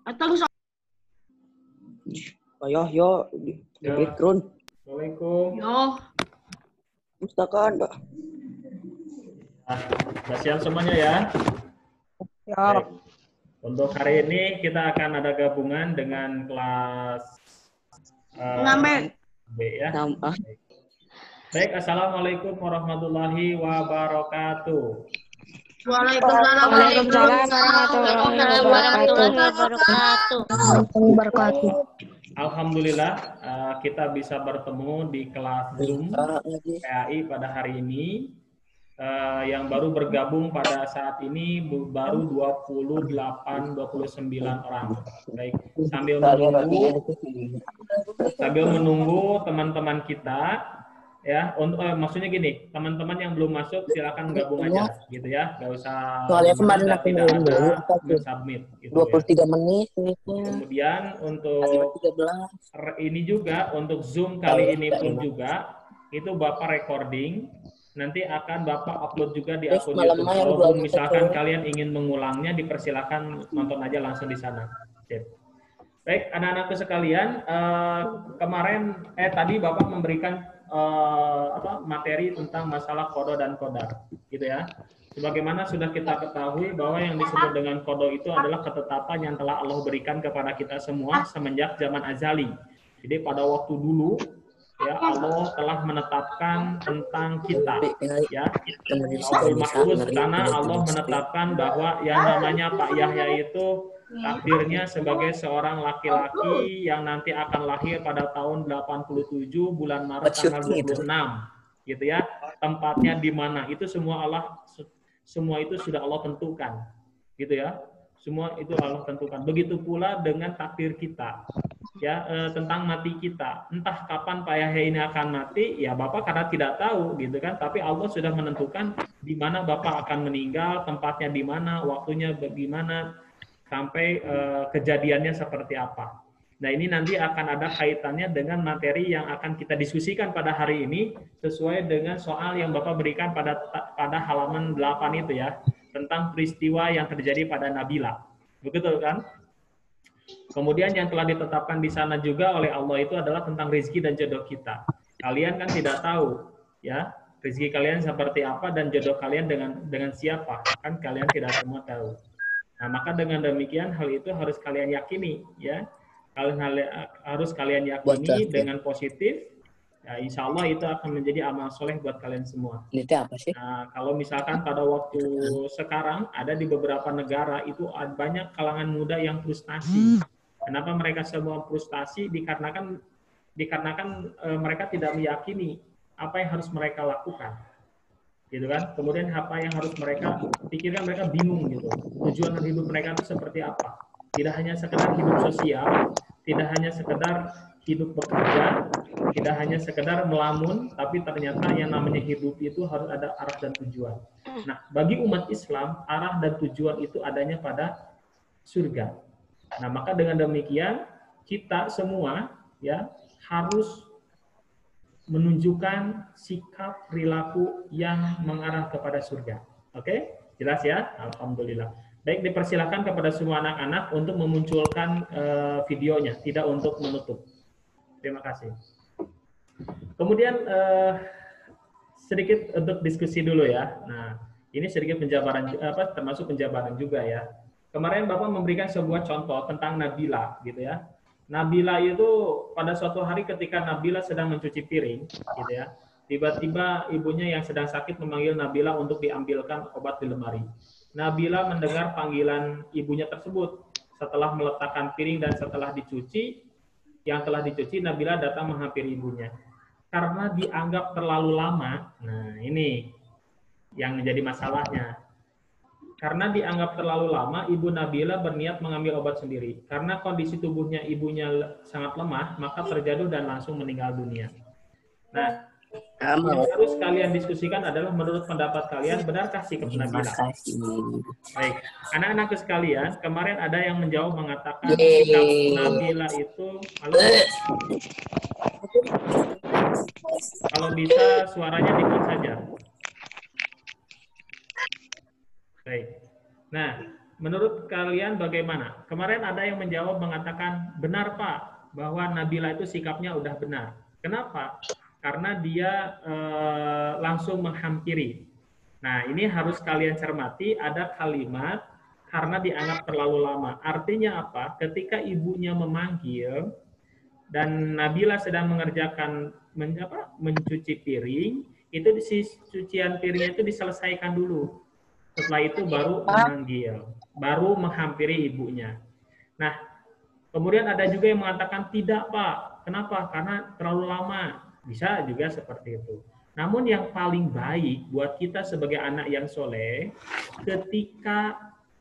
Atau Yo, di background. Assalamualaikum. yo. Pustaka ada. Sudah siap semuanya ya? Ya. Baik. Untuk hari ini kita akan ada gabungan dengan kelas B ya. Baik, Assalamualaikum warahmatullahi wabarakatuh. Waalaikumsalam warahmatullahi wabarakatuh. Alhamdulillah kita bisa bertemu di kelas Zoom PAI pada hari ini. Yang baru bergabung pada saat ini baru 28-29 orang. Baik, sambil menunggu teman-teman kita ya, maksudnya gini, teman-teman yang belum masuk silakan gabung aja gitu ya, nggak usah tidak ada submit gitu 23 ya. menit. Kemudian untuk ini juga untuk Zoom kali ini pun juga itu Bapak recording, nanti akan Bapak upload juga di akun YouTube. Walaupun misalkan kalian ingin mengulangnya, dipersilakan nonton aja langsung di sana. Sip. Baik, anak-anakku sekalian, kemarin tadi Bapak memberikan materi tentang masalah kodo dan kodar, gitu ya. Sebagaimana sudah kita ketahui bahwa yang disebut dengan kodo itu adalah ketetapan yang telah Allah berikan kepada kita semua semenjak zaman azali. Jadi pada waktu dulu ya Allah telah menetapkan tentang kita ya. Lauhul Mahfuz, karena Allah menetapkan bahwa yang namanya Pak Yahya itu takdirnya sebagai seorang laki-laki yang nanti akan lahir pada tahun 87 bulan Maret tanggal 26 gitu ya. Tempatnya di mana itu semua itu sudah Allah tentukan gitu ya. Semua itu Allah tentukan. Begitu pula dengan takdir kita ya, tentang mati kita. Entah kapan Pak Yahya ini akan mati, ya Bapak karena tidak tahu gitu kan, tapi Allah sudah menentukan di mana Bapak akan meninggal, tempatnya di mana, waktunya bagaimana, sampai kejadiannya seperti apa. Nah, ini nanti akan ada kaitannya dengan materi yang akan kita diskusikan pada hari ini sesuai dengan soal yang Bapak berikan pada halaman 8 itu ya, tentang peristiwa yang terjadi pada Nabila. Betul kan? Kemudian yang telah ditetapkan di sana juga oleh Allah itu adalah tentang rezeki dan jodoh kita. Kalian kan tidak tahu ya, rezeki kalian seperti apa dan jodoh kalian dengan siapa. Kan kalian tidak semua tahu. Nah, maka dengan demikian hal itu harus kalian yakini ya. Harus kalian yakini dengan positif. Ya, insya Allah itu akan menjadi amal soleh buat kalian semua. Itu apa sih? Nah, kalau misalkan pada waktu sekarang ada di beberapa negara itu banyak kalangan muda yang frustasi. Kenapa mereka semua frustasi? Dikarenakan mereka tidak meyakini apa yang harus mereka lakukan, gitu kan? Kemudian apa yang harus mereka pikirkan, mereka bingung gitu. Tujuan hidup mereka itu seperti apa? Tidak hanya sekedar hidup sosial, tidak hanya sekedar hidup bekerja, tidak hanya sekedar melamun, tapi ternyata yang namanya hidup itu harus ada arah dan tujuan. Nah, bagi umat Islam, arah dan tujuan itu adanya pada surga. Nah, maka dengan demikian kita semua ya harus menunjukkan sikap perilaku yang mengarah kepada surga. Oke? Jelas ya? Alhamdulillah. Baik, dipersilakan kepada semua anak-anak untuk memunculkan videonya, tidak untuk menutup. Terima kasih. Kemudian sedikit untuk diskusi dulu ya. Nah, ini sedikit penjabaran termasuk penjabaran juga ya. Kemarin Bapak memberikan sebuah contoh tentang Nabila gitu ya. Nabila itu pada suatu hari ketika Nabila sedang mencuci piring gitu ya. Tiba-tiba ibunya yang sedang sakit memanggil Nabila untuk diambilkan obat di lemari. Nabila mendengar panggilan ibunya tersebut. Setelah meletakkan piring dan setelah dicuci, Nabila datang menghampiri ibunya. Karena dianggap terlalu lama, nah ini yang menjadi masalahnya. Karena dianggap terlalu lama, ibu Nabila berniat mengambil obat sendiri. Karena kondisi tubuhnya ibunya sangat lemah, maka terjatuh dan langsung meninggal dunia. Nah, yang harus kalian diskusikan adalah menurut pendapat kalian, benarkah sikap Nabila? Baik, anak-anakku sekalian, kemarin ada yang menjawab mengatakan sikap Nabila itu, kalau bisa suaranya dikit saja. Baik. Nah, menurut kalian bagaimana? Kemarin ada yang menjawab mengatakan, benar Pak, bahwa Nabila itu sikapnya udah benar. Kenapa? Karena dia langsung menghampiri. Nah, ini harus kalian cermati, ada kalimat karena dianggap terlalu lama. Artinya apa? Ketika ibunya memanggil dan Nabila sedang mengerjakan mencuci piring, itu si cucian piringnya itu diselesaikan dulu. Setelah itu baru memanggil, baru menghampiri ibunya. Nah, kemudian ada juga yang mengatakan tidak Pak. Kenapa? Karena terlalu lama. Bisa juga seperti itu. Namun yang paling baik buat kita sebagai anak yang soleh, ketika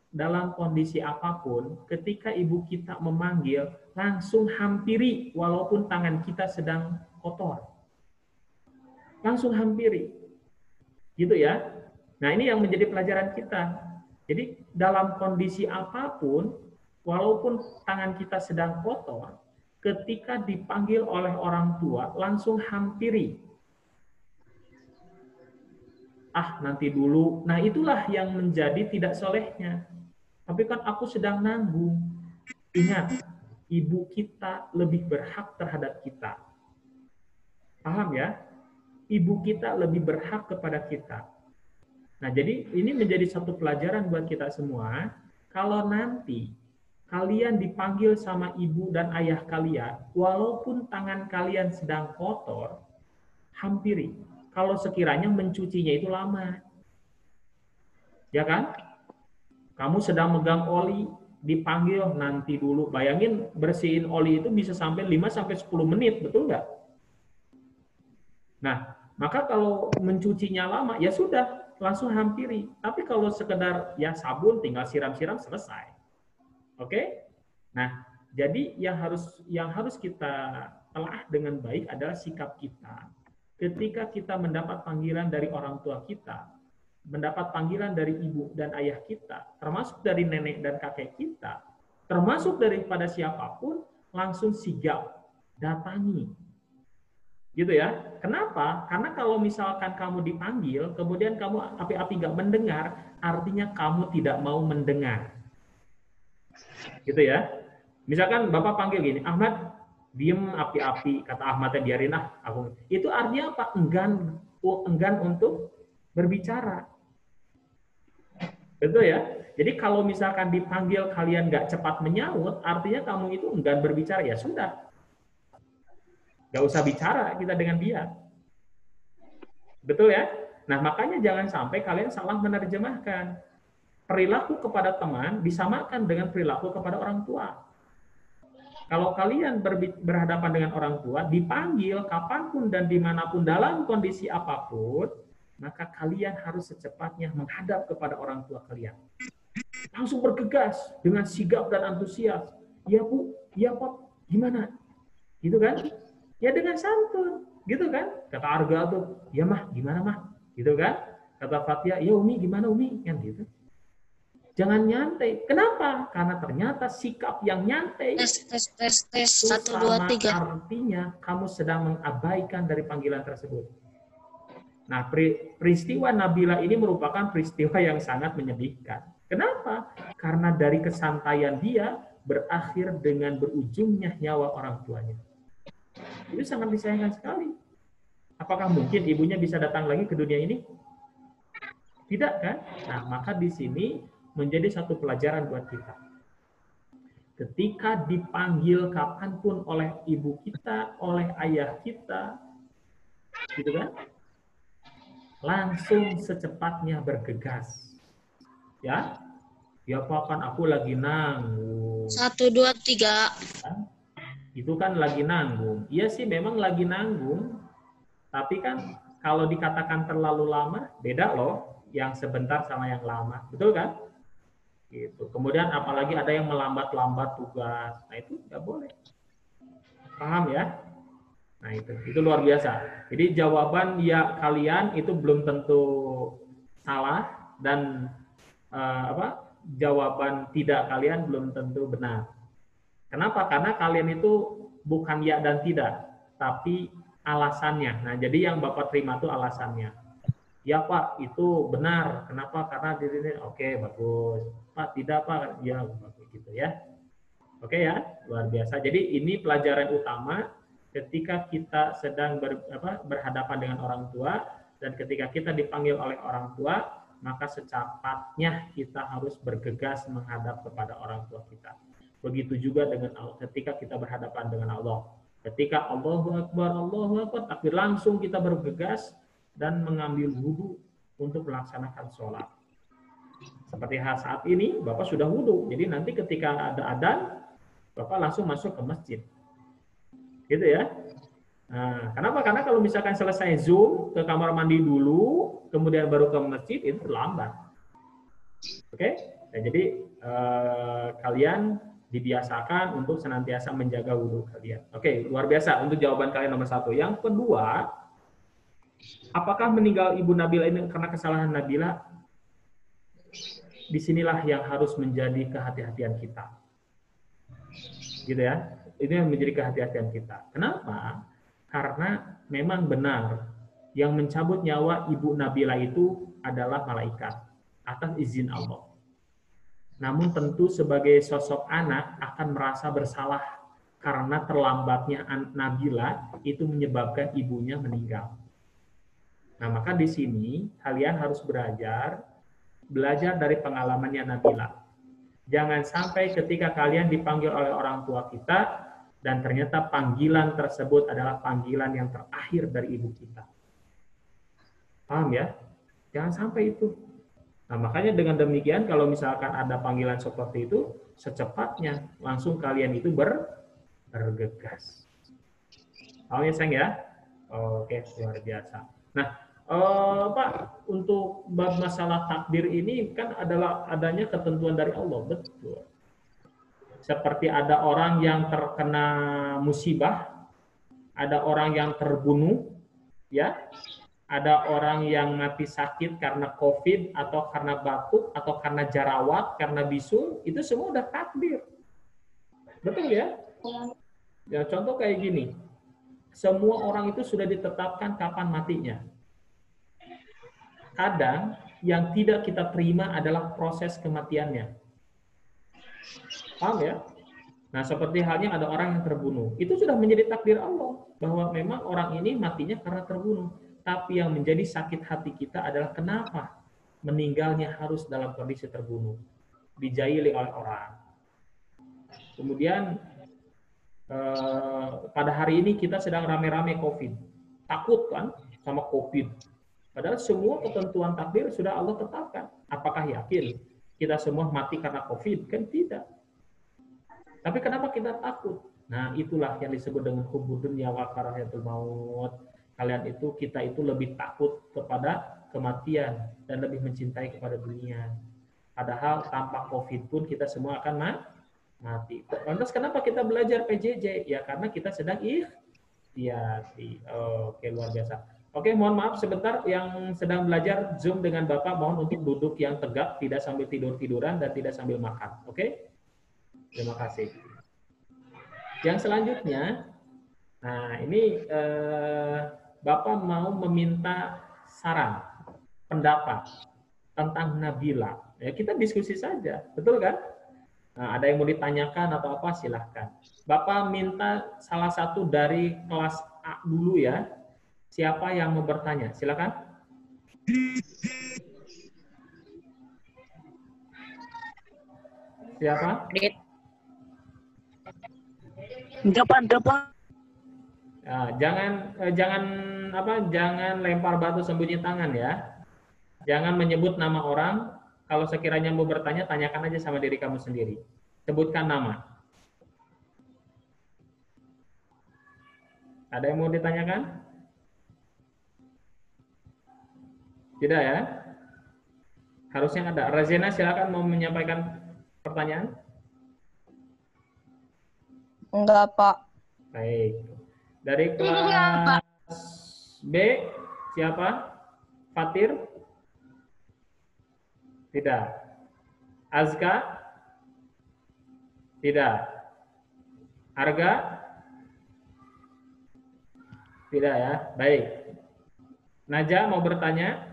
dalam kondisi apapun, ketika ibu kita memanggil, langsung hampiri walaupun tangan kita sedang kotor. Langsung hampiri. Gitu ya. Nah, ini yang menjadi pelajaran kita. Jadi dalam kondisi apapun, walaupun tangan kita sedang kotor, ketika dipanggil oleh orang tua, langsung hampiri. Ah, nanti dulu. Nah, itulah yang menjadi tidak solehnya. Tapi kan aku sedang nanggung. Ingat, ibu kita lebih berhak terhadap kita. Paham ya? Ibu kita lebih berhak kepada kita. Nah, jadi ini menjadi satu pelajaran buat kita semua. Kalau nanti kalian dipanggil sama ibu dan ayah kalian, walaupun tangan kalian sedang kotor, hampiri. Kalau sekiranya mencucinya itu lama. Ya kan? Kamu sedang megang oli, dipanggil nanti dulu. Bayangin bersihin oli itu bisa sampai 5-10 menit, betul nggak? Nah, maka kalau mencucinya lama, ya sudah, langsung hampiri. Tapi kalau sekedar ya sabun, tinggal siram-siram, selesai. Oke? Nah, jadi yang harus kita telah dengan baik adalah sikap kita. Ketika kita mendapat panggilan dari orang tua kita, mendapat panggilan dari ibu dan ayah kita, termasuk dari nenek dan kakek kita, termasuk daripada siapapun, langsung sigap, datangi. Gitu ya. Kenapa? Karena kalau misalkan kamu dipanggil, kemudian kamu api-api nggak mendengar, artinya kamu tidak mau mendengar. Gitu ya. Misalkan Bapak panggil gini, Ahmad, diem api-api, kata Ahmadnya biarin aku. Itu artinya apa? Enggan untuk berbicara. Betul ya? Jadi kalau misalkan dipanggil kalian nggak cepat menyaut, artinya kamu itu enggan berbicara, ya sudah. Nggak usah bicara kita dengan dia. Betul ya? Nah, makanya jangan sampai kalian salah menerjemahkan. Perilaku kepada teman disamakan dengan perilaku kepada orang tua. Kalau kalian berhadapan dengan orang tua, dipanggil kapanpun dan dimanapun dalam kondisi apapun, maka kalian harus secepatnya menghadap kepada orang tua kalian. Langsung bergegas dengan sigap dan antusias. Ya Bu, ya Pak, gimana? Gitu kan? Ya dengan santun. Gitu kan? Kata Arga tuh, ya Mah, gimana Mah? Gitu kan? Kata Fatia, ya Umi, gimana Umi? Kan gitu. Jangan nyantai. Kenapa? Karena ternyata sikap yang nyantai Tes 1 2 3. artinya kamu sedang mengabaikan dari panggilan tersebut. Nah, peristiwa Nabila ini merupakan peristiwa yang sangat menyedihkan. Kenapa? Karena dari kesantaian dia berakhir dengan berujungnya nyawa orang tuanya. Itu sangat disayangkan sekali. Apakah mungkin ibunya bisa datang lagi ke dunia ini? Tidak kan? Nah, maka di sini menjadi satu pelajaran buat kita. Ketika dipanggil kapanpun oleh ibu kita, oleh ayah kita, gitu kan? Langsung secepatnya bergegas. Ya? Ya Pak, kan aku lagi nanggung. 1 2 3. Itu kan lagi nanggung. Iya sih memang lagi nanggung. Tapi kan kalau dikatakan terlalu lama, beda loh. Yang sebentar sama yang lama. Betul kan? Gitu. Kemudian apalagi ada yang melambat-lambat tugas. Nah itu nggak boleh. Paham ya? Nah itu luar biasa. Jadi jawaban ya kalian itu belum tentu salah dan jawaban tidak kalian belum tentu benar. Kenapa? Karena kalian itu bukan ya dan tidak, tapi alasannya. Nah jadi yang Bapak terima itu alasannya. Ya Pak, itu benar. Kenapa? Karena di sini oke, bagus. Pak, tidak Pak. Ya, begitu ya. Oke ya, luar biasa. Jadi ini pelajaran utama ketika kita sedang berhadapan dengan orang tua dan ketika kita dipanggil oleh orang tua, maka secepatnya kita harus bergegas menghadap kepada orang tua kita. Begitu juga dengan ketika kita berhadapan dengan Allah. Ketika Allahu Akbar, takbir langsung kita bergegas dan mengambil wudhu untuk melaksanakan sholat. Seperti saat ini, Bapak sudah wudhu. Jadi nanti ketika ada adzan, Bapak langsung masuk ke masjid. Gitu ya. Nah, kenapa? Karena kalau misalkan selesai Zoom, ke kamar mandi dulu, kemudian baru ke masjid, itu lambat. Oke? Nah, jadi kalian dibiasakan untuk senantiasa menjaga wudhu kalian. Oke, luar biasa untuk jawaban kalian nomor 1. Yang kedua, apakah meninggal Ibu Nabila ini karena kesalahan Nabila? Disinilah yang harus menjadi kehati-hatian kita. Gitu ya. Ini yang menjadi kehati-hatian kita. Kenapa? Karena memang benar yang mencabut nyawa Ibu Nabila itu adalah malaikat atas izin Allah. Namun tentu sebagai sosok anak akan merasa bersalah karena terlambatnya Nabila itu menyebabkan ibunya meninggal. Nah, maka di sini kalian harus belajar dari pengalamannya Nabila. Jangan sampai ketika kalian dipanggil oleh orang tua kita dan ternyata panggilan tersebut adalah panggilan yang terakhir dari ibu kita. Paham ya? Jangan sampai itu. Nah, makanya dengan demikian kalau misalkan ada panggilan seperti itu, secepatnya langsung kalian itu bergegas. Paham ya, sayang ya? Oke, luar biasa. Nah, Pak, untuk masalah takdir ini kan adalah adanya ketentuan dari Allah, betul. Seperti ada orang yang terkena musibah, ada orang yang terbunuh, ya, ada orang yang mati sakit karena COVID atau karena batuk atau karena jerawat, karena bisul, itu semua udah takdir. Betul ya? Ya, contoh kayak gini. Semua orang itu sudah ditetapkan kapan matinya. Kadang yang tidak kita terima adalah proses kematiannya. Paham ya? Nah, seperti halnya ada orang yang terbunuh. Itu sudah menjadi takdir Allah. Bahwa memang orang ini matinya karena terbunuh. Tapi yang menjadi sakit hati kita adalah kenapa meninggalnya harus dalam kondisi terbunuh. Dijaili oleh orang. Kemudian pada hari ini kita sedang rame-rame COVID. Takut kan sama COVID. Padahal semua ketentuan takdir sudah Allah tetapkan. Apakah yakin kita semua mati karena COVID? Kan tidak. Tapi kenapa kita takut? Nah, itulah yang disebut dengan hubbud dunya wa karahiyatul maut. Kita itu lebih takut kepada kematian dan lebih mencintai kepada dunia. Padahal tanpa COVID pun kita semua akan mati. Lantas kenapa kita belajar PJJ? Ya karena kita sedang ikhtiari. Oke, luar biasa. Oke, mohon maaf sebentar yang sedang belajar Zoom dengan Bapak mohon untuk duduk yang tegak, tidak sambil tidur-tiduran dan tidak sambil makan. Oke? Terima kasih. Yang selanjutnya, nah ini Bapak mau meminta saran, pendapat tentang Nabila. Ya, kita diskusi saja, betul kan? Nah, ada yang mau ditanyakan atau apa, silahkan. Bapak minta salah satu dari kelas A dulu ya. Siapa yang mau bertanya? Silakan. Siapa? Depan. Nah, jangan lempar batu sembunyi tangan ya. Jangan menyebut nama orang. Kalau sekiranya mau bertanya, tanyakan aja sama diri kamu sendiri. Sebutkan nama. Ada yang mau ditanyakan? Tidak ya? Harusnya ada. Razena silakan mau menyampaikan pertanyaan. Enggak, Pak. Baik. Dari kelas B, siapa? Fatir? Tidak. Azka? Tidak. Arga? Tidak ya. Baik. Naja mau bertanya?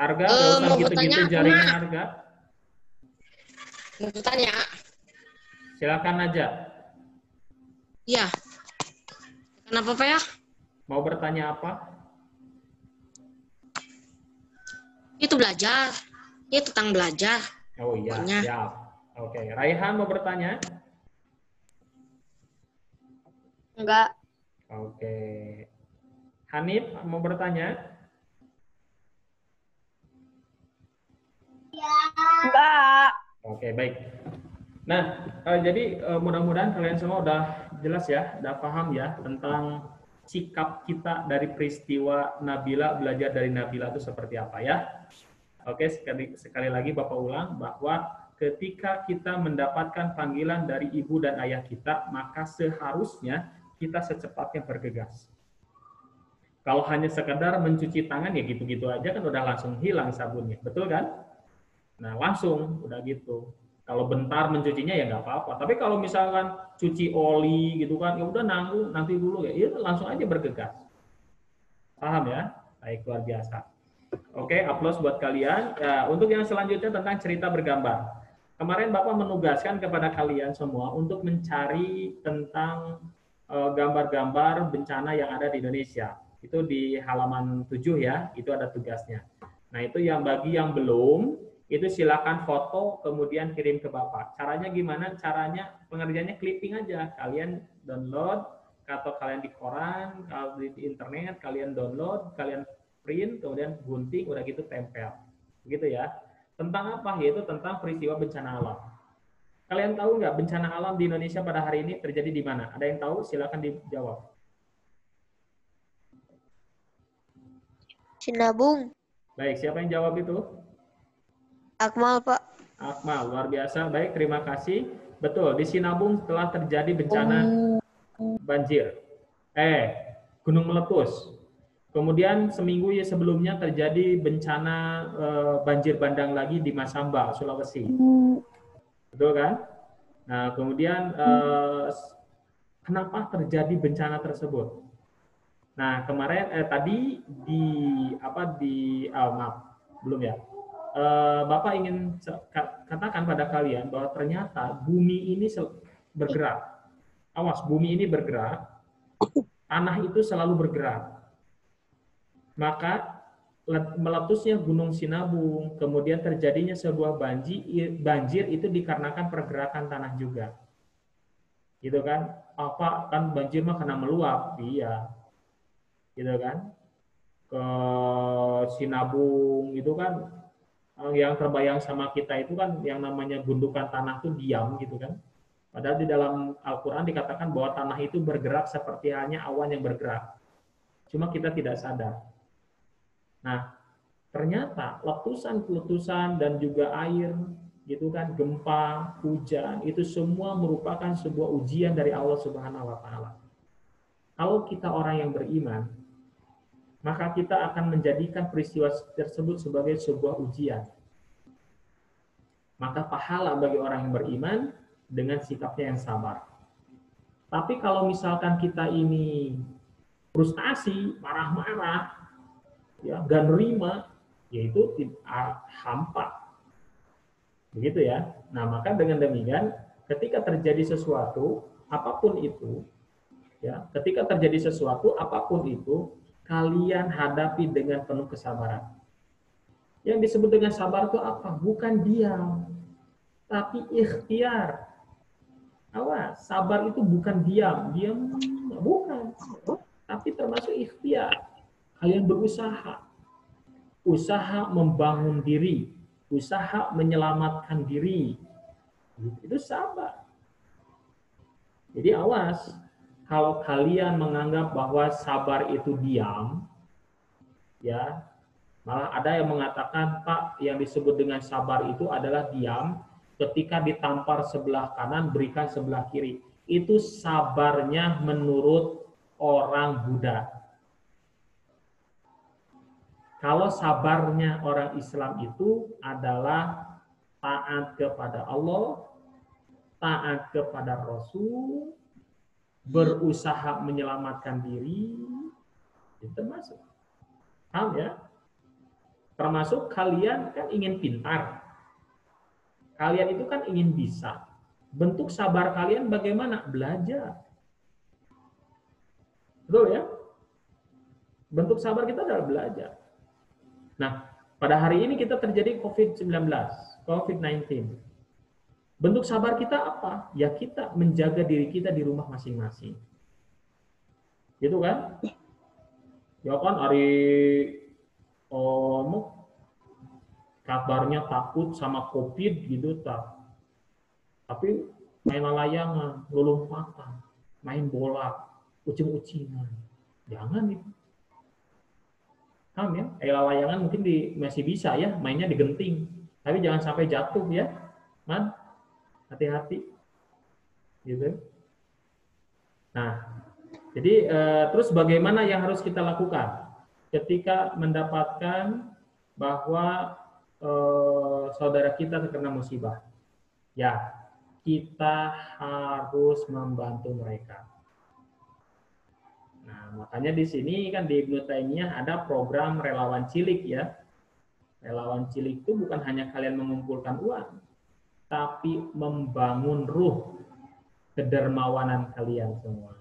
Arga, nggak usah mau gitu-gitu bertanya apa, jaringan Mak? Arga. Mau bertanya? Silakan aja. Iya. Kenapa, Pak ya? Mau bertanya apa? Itu belajar. Itu tentang belajar. Oh iya, Pokoknya. siap. Oke, Raihan mau bertanya? Enggak. Oke. Hanif mau bertanya? Enggak. Oke, baik. Nah, jadi mudah-mudahan kalian semua udah jelas ya, udah paham ya tentang sikap kita dari peristiwa Nabila, belajar dari Nabila itu seperti apa ya. Oke, sekali lagi Bapak ulang bahwa ketika kita mendapatkan panggilan dari ibu dan ayah kita, maka seharusnya kita secepatnya bergegas. Kalau hanya sekedar mencuci tangan ya gitu-gitu aja kan udah langsung hilang sabunnya, betul kan? Nah langsung udah gitu. Kalau bentar mencucinya ya nggak apa-apa. Tapi kalau misalkan cuci oli gitu kan, ya udah nanggung nanti dulu ya langsung aja bergegas. Paham ya? Baik, luar biasa. Oke, aplaus buat kalian. Ya, untuk yang selanjutnya tentang cerita bergambar. Kemarin Bapak menugaskan kepada kalian semua untuk mencari tentang gambar-gambar bencana yang ada di Indonesia. Itu di halaman 7 ya, itu ada tugasnya. Nah, itu yang bagi yang belum, itu silakan foto kemudian kirim ke Bapak. Caranya gimana? Caranya pengerjaannya clipping aja. Kalian download atau kalian di koran, kalau di internet kalian download, kalian print, kemudian gunting, udah gitu tempel. Begitu ya. Tentang apa? Yaitu tentang peristiwa bencana alam. Kalian tahu nggak bencana alam di Indonesia pada hari ini terjadi di mana? Ada yang tahu? Silakan dijawab. Sinabung. Baik, siapa yang jawab itu? Akmal, Pak. Akmal, luar biasa. Baik, terima kasih. Betul, di Sinabung telah terjadi bencana banjir. Gunung meletus. Kemudian seminggu sebelumnya terjadi bencana banjir bandang lagi di Masamba, Sulawesi. Betul kan? Nah, kemudian kenapa terjadi bencana tersebut? Nah, kemarin tadi maaf, belum ya. Bapak ingin katakan pada kalian bahwa ternyata bumi ini bergerak. Awas, bumi ini bergerak. Tanah itu selalu bergerak. Maka meletusnya Gunung Sinabung, kemudian terjadinya sebuah banjir itu dikarenakan pergerakan tanah juga. Gitu kan? Apa kan banjir mah karena meluap? Iya. Gitu kan? Ke Sinabung itu kan yang terbayang sama kita itu kan yang namanya gundukan tanah itu diam gitu kan. Padahal di dalam Al-Qur'an dikatakan bahwa tanah itu bergerak seperti halnya awan yang bergerak. Cuma kita tidak sadar. Nah, ternyata letusan-letusan dan juga air, gitu kan, gempa, hujan, itu semua merupakan sebuah ujian dari Allah Subhanahu wa taala. Kalau kita orang yang beriman, maka kita akan menjadikan peristiwa tersebut sebagai sebuah ujian. Maka pahala bagi orang yang beriman dengan sikapnya yang sabar. Tapi kalau misalkan kita ini frustasi, marah-marah, ya, gak nerima, yaitu hampa. Begitu ya. Nah, maka dengan demikian ketika terjadi sesuatu apapun itu, ya, ketika terjadi sesuatu apapun itu, kalian hadapi dengan penuh kesabaran. Yang disebut dengan sabar itu apa? Bukan diam, tapi ikhtiar. Awas, sabar itu bukan diam, bukan. Tapi termasuk ikhtiar. Kalian berusaha. Usaha membangun diri, usaha menyelamatkan diri. Itu sabar. Jadi awas, kalau kalian menganggap bahwa sabar itu diam, ya, malah ada yang mengatakan, Pak, yang disebut dengan sabar itu adalah diam, ketika ditampar sebelah kanan, berikan sebelah kiri. Itu sabarnya menurut orang Buddha. Kalau sabarnya orang Islam itu adalah taat kepada Allah, taat kepada Rasul, berusaha menyelamatkan diri, itu termasuk. Paham ya? Termasuk kalian kan ingin pintar. Kalian itu kan ingin bisa. Bentuk sabar kalian bagaimana? Belajar. Betul ya? Bentuk sabar kita adalah belajar. Nah, pada hari ini kita terjadi COVID-19, COVID-19. Bentuk sabar kita apa? Ya kita menjaga diri kita di rumah masing-masing. Gitu kan? Ya kan hari kabarnya takut sama COVID gitu tak. Tapi main layangan, lompatan, main bola, ucing-ucingan. Jangan itu. Paham ya? Layangan mungkin masih bisa ya, mainnya digenting. Tapi jangan sampai jatuh ya. Man, hati-hati. Gitu. Nah, jadi terus bagaimana yang harus kita lakukan ketika mendapatkan bahwa saudara kita terkena musibah? Ya, kita harus membantu mereka. Nah, makanya di sini kan di Ibnu Taimiyah ada program relawan cilik ya. Relawan cilik itu bukan hanya kalian mengumpulkan uang, tapi membangun ruh kedermawanan kalian semua.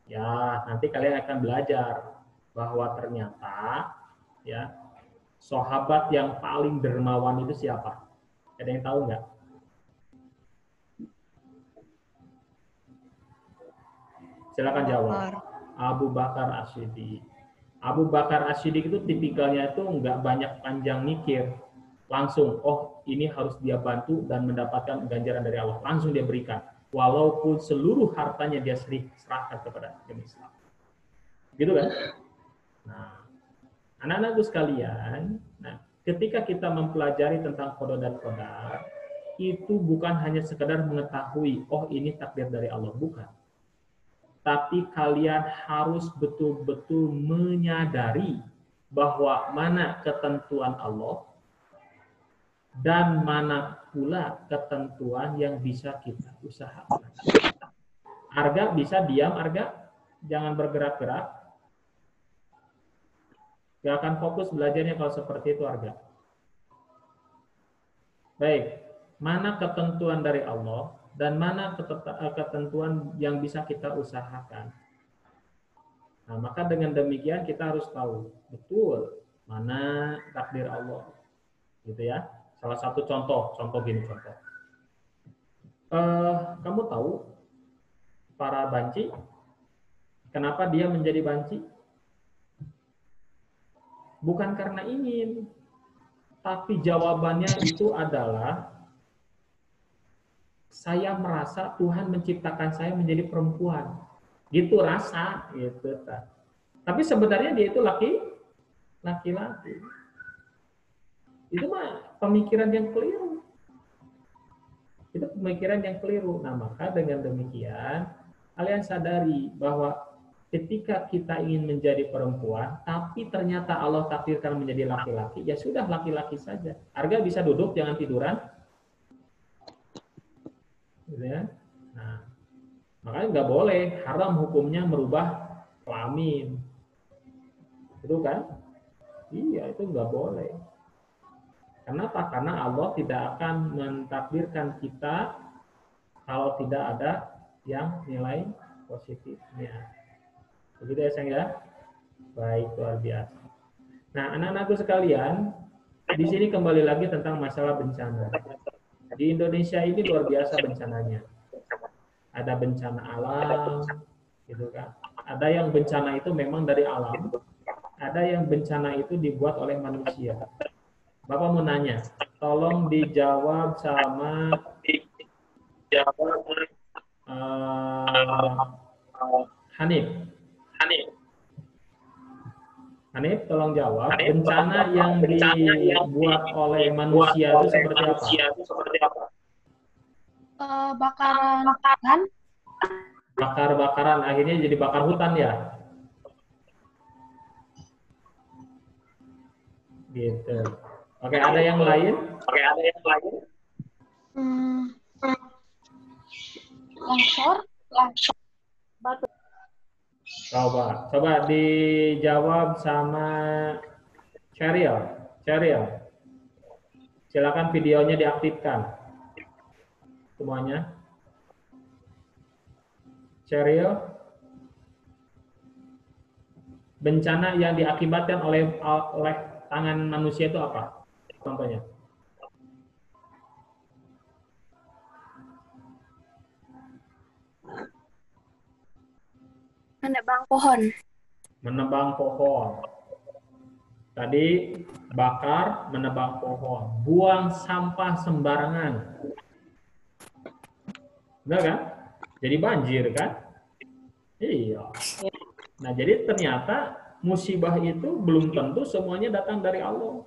Ya, nanti kalian akan belajar bahwa ternyata ya sahabat yang paling dermawan itu siapa? Ada yang tahu nggak? Silakan jawab. Abu Bakar As-Siddiq. Abu Bakar As-Siddiq itu tipikalnya itu nggak banyak panjang mikir. Langsung, oh ini harus dia bantu dan mendapatkan ganjaran dari Allah. Langsung dia berikan. Walaupun seluruh hartanya dia serahkan kepada Islam. Gitu kan? Nah, anak-anakku sekalian, nah, ketika kita mempelajari tentang qada dan qadar, itu bukan hanya sekedar mengetahui, oh ini takdir dari Allah, bukan. Tapi kalian harus betul-betul menyadari bahwa mana ketentuan Allah dan mana pula ketentuan yang bisa kita usahakan. Arga bisa diam, Arga? Jangan bergerak-gerak. Gak akan fokus belajarnya kalau seperti itu, Arga. Baik, mana ketentuan dari Allah dan mana ketentuan yang bisa kita usahakan. Nah, maka dengan demikian kita harus tahu betul mana takdir Allah. Gitu ya. Salah satu contoh gini contoh. Kamu tahu para banci, kenapa dia menjadi banci? Bukan karena ingin, tapi jawabannya itu adalah saya merasa Tuhan menciptakan saya menjadi perempuan. Gitu rasa, gitu. Tapi sebenarnya dia itu laki-laki. Itu mah pemikiran yang keliru. Itu pemikiran yang keliru. Nah, maka dengan demikian kalian sadari bahwa ketika kita ingin menjadi perempuan, tapi ternyata Allah takdirkan menjadi laki-laki, ya sudah laki-laki saja. Arga bisa duduk, jangan tiduran. Gitu ya. Nah, makanya nggak boleh, haram hukumnya merubah kelamin. Itu kan? Iya, itu nggak boleh. Kenapa? Karena Allah tidak akan mentakdirkan kita kalau tidak ada yang nilai positifnya. Begitu ya, sayang ya? Baik, luar biasa. Nah, anak-anakku sekalian, di sini kembali lagi tentang masalah bencana. Di Indonesia ini luar biasa bencananya. Ada bencana alam, gitu kan? Ada yang bencana itu memang dari alam, ada yang bencana itu dibuat oleh manusia. Bapak mau nanya, tolong dijawab sama Hanif. Hanif, tolong jawab. Bencana yang dibuat oleh manusia itu seperti apa? Bakaran. Bakar-bakaran, akhirnya jadi bakar hutan ya? Gitu. Oke, ada yang lain? Longsor. Batu. Coba dijawab sama Cheryl. Sheryl, silakan videonya diaktifkan. Semuanya. Sheryl, bencana yang diakibatkan oleh tangan manusia itu apa? Contohnya. Menebang pohon. Menebang pohon. Tadi bakar, menebang pohon. Buang sampah sembarangan. Benar kan? Jadi banjir kan? Iya. Nah, jadi ternyata musibah itu belum tentu semuanya datang dari Allah.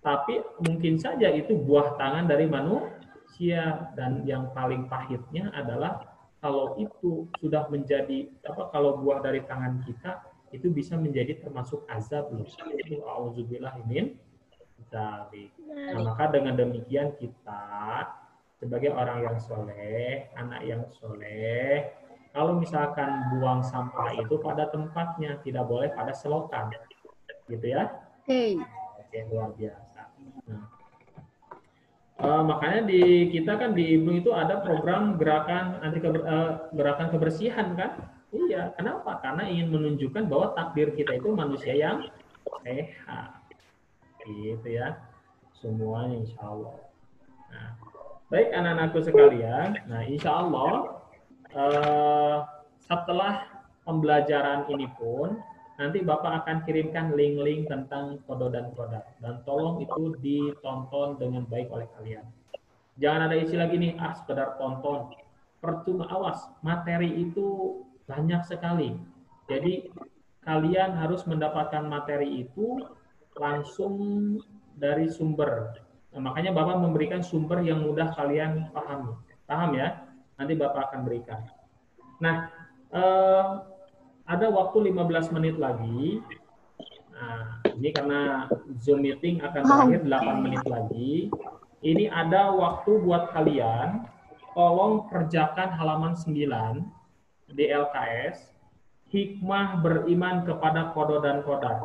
Tapi mungkin saja itu buah tangan dari manusia. Dan yang paling pahitnya adalah kalau itu sudah menjadi kalau buah dari tangan kita itu bisa menjadi termasuk azab loh. Itu auzubillah min dzalik. Nah, maka dengan demikian kita sebagai orang yang soleh, anak yang soleh, kalau misalkan buang sampah itu pada tempatnya, tidak boleh pada selokan, gitu ya? Oke, luar biasa. Nah, makanya di kita kan di IBNU itu ada program gerakan gerakan kebersihan kan? Iya, kenapa? Karena ingin menunjukkan bahwa takdir kita itu manusia yang sehat, gitu ya. Semuanya insya Allah. Nah, baik anak-anakku sekalian. Nah, insya Allah setelah pembelajaran ini pun nanti Bapak akan kirimkan link-link tentang kodo dan kodar. Dan tolong itu ditonton dengan baik oleh kalian. Jangan ada istilah gini, sekedar tonton. Percuma, awas, materi itu banyak sekali. Jadi kalian harus mendapatkan materi itu langsung dari sumber. Nah, makanya Bapak memberikan sumber yang mudah kalian pahami. Paham ya? Nanti Bapak akan berikan. Nah, ada waktu 15 menit lagi. Nah, ini karena Zoom meeting akan berakhir 8 menit lagi. Ini ada waktu buat kalian. Tolong kerjakan halaman 9 di LKS. Hikmah beriman kepada kodo dan kodar.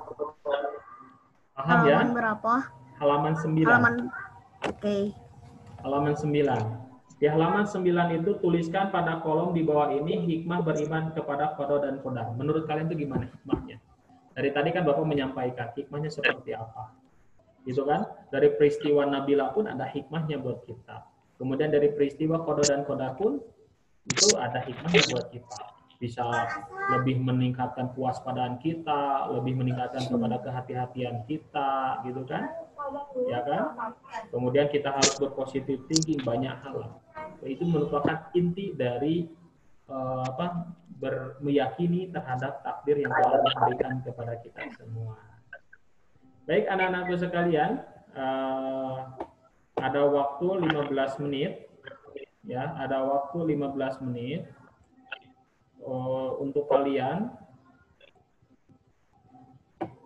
Paham ya? Halaman berapa? Halaman 9. Oke. Halaman 9. Di halaman 9 itu tuliskan pada kolom di bawah ini hikmah beriman kepada kodo dan kodar. Menurut kalian itu gimana hikmahnya? Dari tadi kan Bapak menyampaikan hikmahnya seperti apa. Gitu kan? Dari peristiwa Nabila pun ada hikmahnya buat kita. Kemudian dari peristiwa kodo dan kodar pun itu ada hikmahnya buat kita. Bisa lebih meningkatkan kewaspadaan kita, lebih meningkatkan kepada kehati-hatian kita, gitu kan? Ya kan? Kemudian kita harus berpositif thinking banyak hal. Itu merupakan inti dari meyakini terhadap takdir yang telah diberikan kepada kita semua. Baik anak-anakku sekalian, ada waktu 15 menit, ya, ada waktu 15 menit untuk kalian.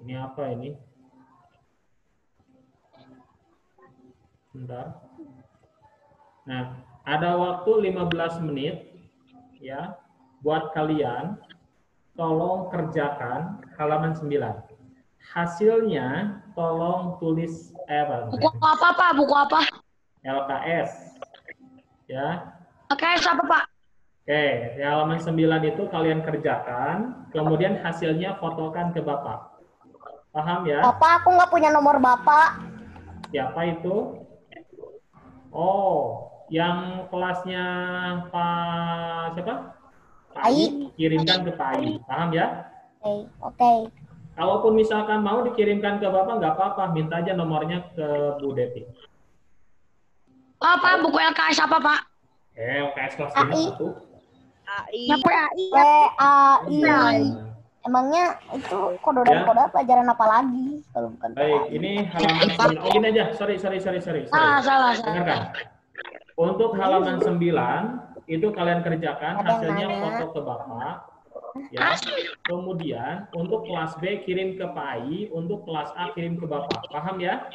Ini apa ini? Bentar. Nah, ada waktu 15 menit ya buat kalian. Tolong kerjakan halaman 9. Hasilnya tolong tulis Buku apa, Pak? Buku apa? LKS. Ya. LKS apa, Pak? Oke, di halaman 9 itu kalian kerjakan, kemudian hasilnya fotokan ke Bapak. Paham ya? Bapak, aku nggak punya nomor Bapak. Siapa itu? Oh, yang kelasnya Pak siapa? Pak Ai. Kirimkan ke Pak Ai. Paham ya? Oke. Kalaupun misalkan mau dikirimkan ke Bapak, nggak apa-apa. Minta aja nomornya ke Bu Devi. Pak, buku LKS apa, Pak? LKS kelas 5 AI. AI. Emangnya itu kodo dan kodar pelajaran apa lagi kalau bukan Baik, ini halaman 9. Oh, gini aja. Sorry. Salah. Dengarkan. Untuk halaman 9 itu kalian kerjakan, hasilnya foto ke Bapak. Ya. Kemudian untuk kelas B kirim ke Pak Ai, untuk kelas A kirim ke Bapak. Paham ya?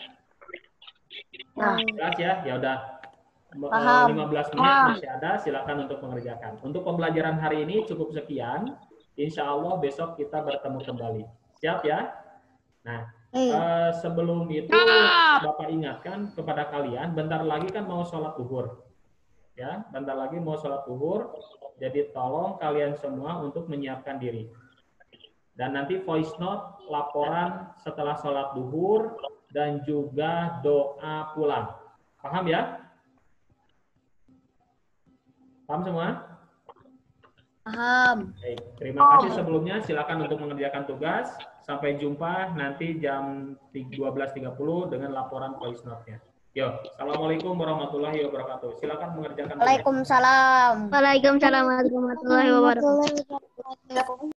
Jelas ya? Ya udah. 15 menit masih ada, silakan untuk mengerjakan. Untuk pembelajaran hari ini cukup sekian. Insya Allah besok kita bertemu kembali. Siap ya? Nah, Sebelum itu Bapak ingatkan kepada kalian, bentar lagi kan mau sholat zuhur. Ya, bentar lagi mau sholat zuhur. Jadi tolong kalian semua untuk menyiapkan diri. Dan nanti voice note laporan setelah sholat zuhur dan juga doa pulang. Paham ya? Paham semua? Paham. Baik, terima kasih sebelumnya. Silakan untuk mengerjakan tugas. Sampai jumpa nanti jam 12.30 dengan laporan voice note-nya. Yo, assalamualaikum warahmatullahi wabarakatuh. Silakan mengerjakan tugas. Waalaikumsalam. Waalaikumsalam warahmatullahi wabarakatuh.